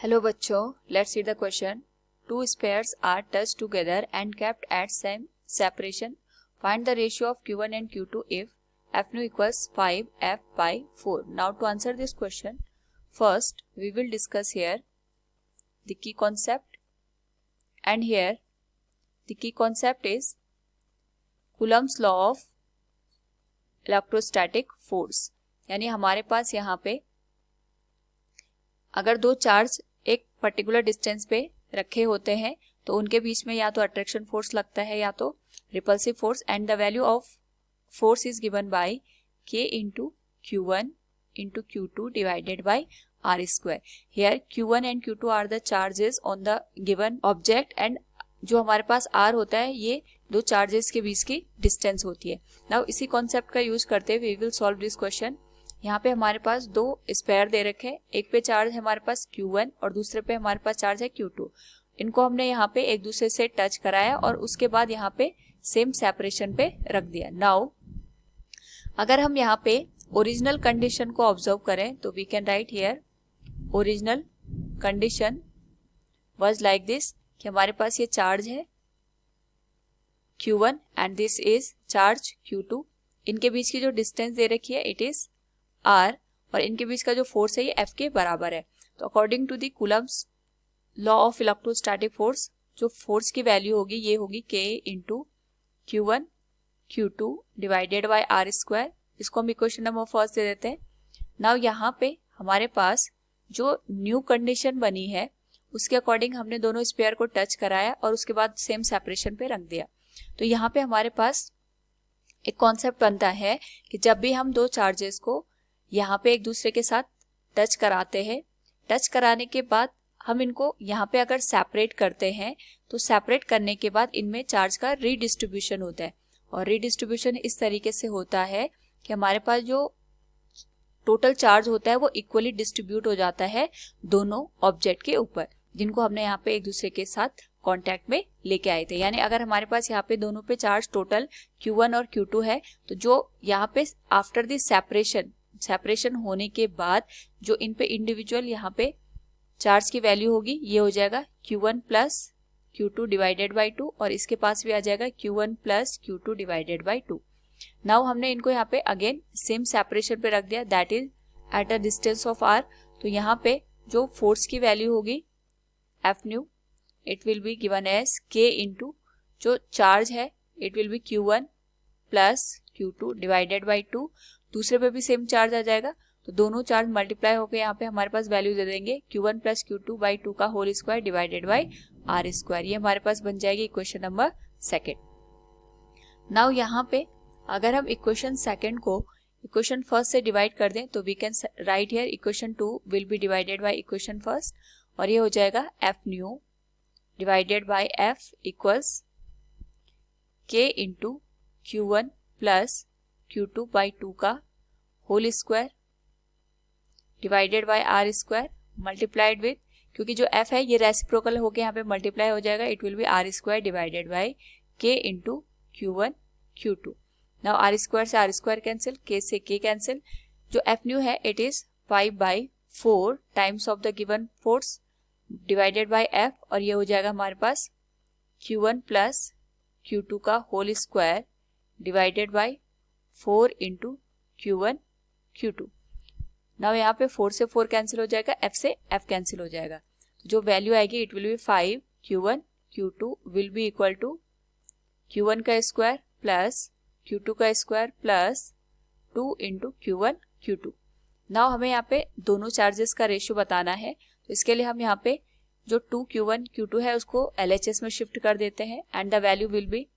Hello बच्चों, let's see the question. Two spheres are touched together and kept at same separation. Find the ratio of Q1 and Q2 if F nu equals 5 F by 4. Now to answer this question, first we will discuss here the key concept, and here the key concept is Coulomb's law of electrostatic force. यानी हमारे पास यहाँ पे अगर दो charge एक particular distance पे रखे होते हैं तो उनके बीच में या तो अट्रैक्शन फोर्स लगता है या तो repulsive force, and the value of force is given by K into Q1 into Q2 divided by R square. Here Q1 and Q2 are the charges on the given object, and जो हमारे पास R होता है ये दो charges के बीच की distance होती है. नाउ इसी कॉन्सेप्ट का यूज करते हुए we will solve this question. यहाँ पे हमारे पास दो स्पेयर दे रखे हैं, एक पे चार्ज है हमारे पास Q1 और दूसरे पे हमारे पास चार्ज है Q2. इनको हमने यहाँ पे एक दूसरे से टच कराया और उसके बाद यहाँ पे सेम सेपरेशन पे रख दिया. नाउ अगर हम यहाँ पे ओरिजिनल कंडीशन को ऑब्जर्व करें तो we can write here original condition was like this कि हमारे पास ये चार्ज है Q1 and this is charge Q2. इनके बीच की जो डिस्टेंस दे रखी है इट इज R और इनके बीच का जो फोर्स है ये F के बराबर है. तो according to the Coulomb's law of electrostatic force जो फोर्स की वैल्यू होगी ये होगी K into Q1 Q2 divided by R square. इसको हम इक्वेशन नंबर फर्स्ट दे देते हैं. नाउ यहाँ पे हमारे पास जो न्यू कंडीशन बनी है उसके अकॉर्डिंग हमने दोनों स्पेयर को टच कराया और उसके बाद सेम सेपरेशन पे रख दिया. तो यहाँ पे हमारे पास एक कॉन्सेप्ट बनता है कि जब भी हम दो चार्जेस को यहाँ पे एक दूसरे के साथ टच कराते हैं, टच कराने के बाद हम इनको यहाँ पे अगर सेपरेट करते हैं तो सेपरेट करने के बाद इनमें चार्ज का रीडिस्ट्रीब्यूशन होता है. और रीडिस्ट्रीब्यूशन इस तरीके से होता है कि हमारे पास जो टोटल चार्ज होता है वो इक्वली डिस्ट्रीब्यूट हो जाता है दोनों ऑब्जेक्ट के ऊपर जिनको हमने यहाँ पे एक दूसरे के साथ कॉन्टैक्ट में लेके आए थे. यानी अगर हमारे पास यहाँ पे दोनों पे चार्ज टोटल Q1 और Q2 है तो जो यहाँ पे आफ्टर द सेपरेशन होने के बाद जो इन पे इंडिविजुअल यहाँ पे चार्ज की वैल्यू होगी ये हो जाएगा Q1 plus Q2 divided by 2 और इसके पास भी आ जाएगा Q1 plus Q2 divided by 2. Now हमने इनको यहाँ पे अगेन सेम सेपरेशन पे रख दिया that is at a distance of R. तो यहाँ पे जो फोर्स की वैल्यू होगी F new it will be given as K into जो चार्ज है it will be Q1 plus Q2 divided by 2. दूसरे पे भी सेम चार्ज आ जाएगा तो दोनों चार्ज मल्टीप्लाई होकर यहाँ पे हमारे पास वैल्यू दे देंगे Q1 प्लस Q2 बाई 2 का whole square divided by R square. ये हमारे पास बन जाएगी इक्वेशन नंबर सेकेंड. नाउ यहाँ पे अगर हम इक्वेशन सेकेंड को इक्वेशन फर्स्ट से डिवाइड कर दें तो we can write here equation 2 will be divided by equation first और ये हो जाएगा F new divided by F equals K into Q1 plus Q2 by 2 का whole square divided by R square multiplied with, क्योंकि जो F है ये reciprocal होके यहाँ पे मल्टीप्लाई हो जाएगा it will B R square divided by K into Q1 Q2. Now R square से R स्क्वायर कैंसिल, K से K कैंसिल. जो F न्यू है it is 5 by 4 times of the given force divided by F और ये हो जाएगा हमारे पास Q1 plus Q2 का whole square divided by 4 into Q1 Q2. Now यहाँ पे 4 से 4 कैंसिल हो जाएगा, F से F कैंसिल हो जाएगा. तो जो वैल्यू आएगी it will be 5 Q1 Q2 will be equal to Q1 का स्क्वायर प्लस Q2 का square plus 2 into Q1 Q2. Now हमें यहाँ पे दोनों चार्जेस का रेशियो बताना है तो इसके लिए हम यहाँ पे जो 2 Q1 Q2 है उसको LHS में शिफ्ट कर देते हैं and the value will be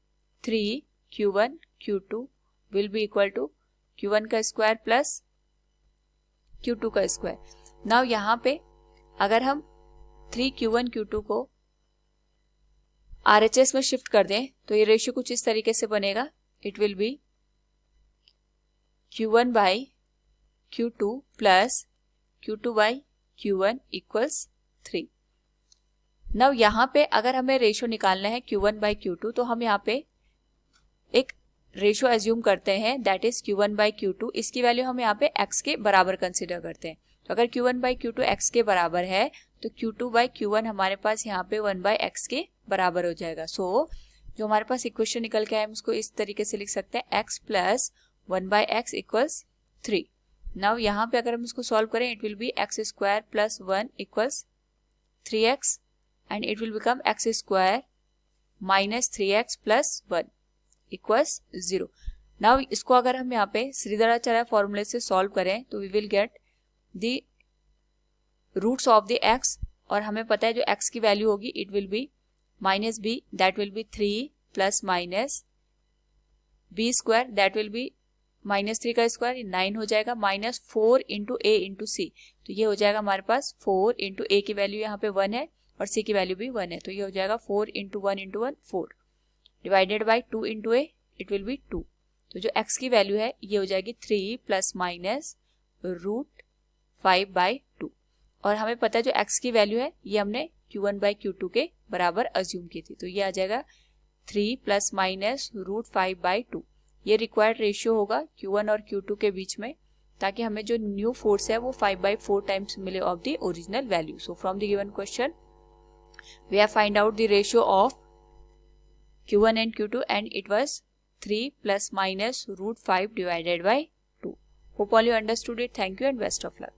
3 Q1 Q2 will be equal to Q1 का स्क्वायर प्लस Q2 का स्क्वायर. नाउ यहाँ पे अगर हम 3 Q1 Q2 को RHS में शिफ्ट कर दें तो ये रेशियो कुछ इस तरीके से बनेगा. It will be Q1 by Q2 plus Q2 by Q1 equals 3. Now यहाँ पे अगर हमें रेशियो निकालना है Q1 बाई Q2 तो हम यहाँ पे एक रेशियो एज्यूम करते हैं that is Q1 by Q2. इसकी वैल्यू हम यहाँ पे x के बराबर कंसिडर करते हैं. तो अगर Q1 बाई Q2 x के बराबर है तो Q2 बाई Q1 हमारे पास यहाँ पे 1 बाई एक्स के बराबर हो जाएगा. सो जो हमारे पास इक्वेशन निकल के आए हम उसको इस तरीके से लिख सकते हैं x plus 1 by x equals 3. Now यहाँ पे अगर हम इसको सॉल्व करें it will B x square plus 1 equals 3x and it will become x square minus 3x plus 1 equals 0. Now इसको अगर हम यहाँ पे श्रीधराचार्य फॉर्मूले से सॉल्व करें तो we will get the roots of the x, और हमें पता है जो x की वैल्यू होगी it will B minus b that will be 3 plus minus b square that will be minus 3 का स्क्वायर 9 हो जाएगा माइनस 4 इंटू a इंटू सी. तो ये हो जाएगा हमारे पास 4 इंटू a की वैल्यू यहाँ पे 1 है और c की वैल्यू भी 1 है. तो ये हो जाएगा 4 into 1 into 1 4 divided by 2 into a it will B 2. तो जो x की वैल्यू है ये हो जाएगी 3 प्लस माइनस रूट 5 बाई 2. और हमें पता है जो x की वैल्यू है ये हमने Q1 बाई Q2 के बराबर अज्यूम की थी. तो ये आ जाएगा 3 प्लस माइनस रूट 5 बाई 2. ये रिक्वायर्ड रेशियो होगा Q1 और Q2 के बीच में, ताकि हमें जो न्यू फोर्स है वो 5/4 टाइम्स मिले of the original value. So from the given question we have find out the ratio of Q1 and Q2 and it was 3 plus minus root 5 divided by 2. Hope all you understood it. Thank you and best of luck.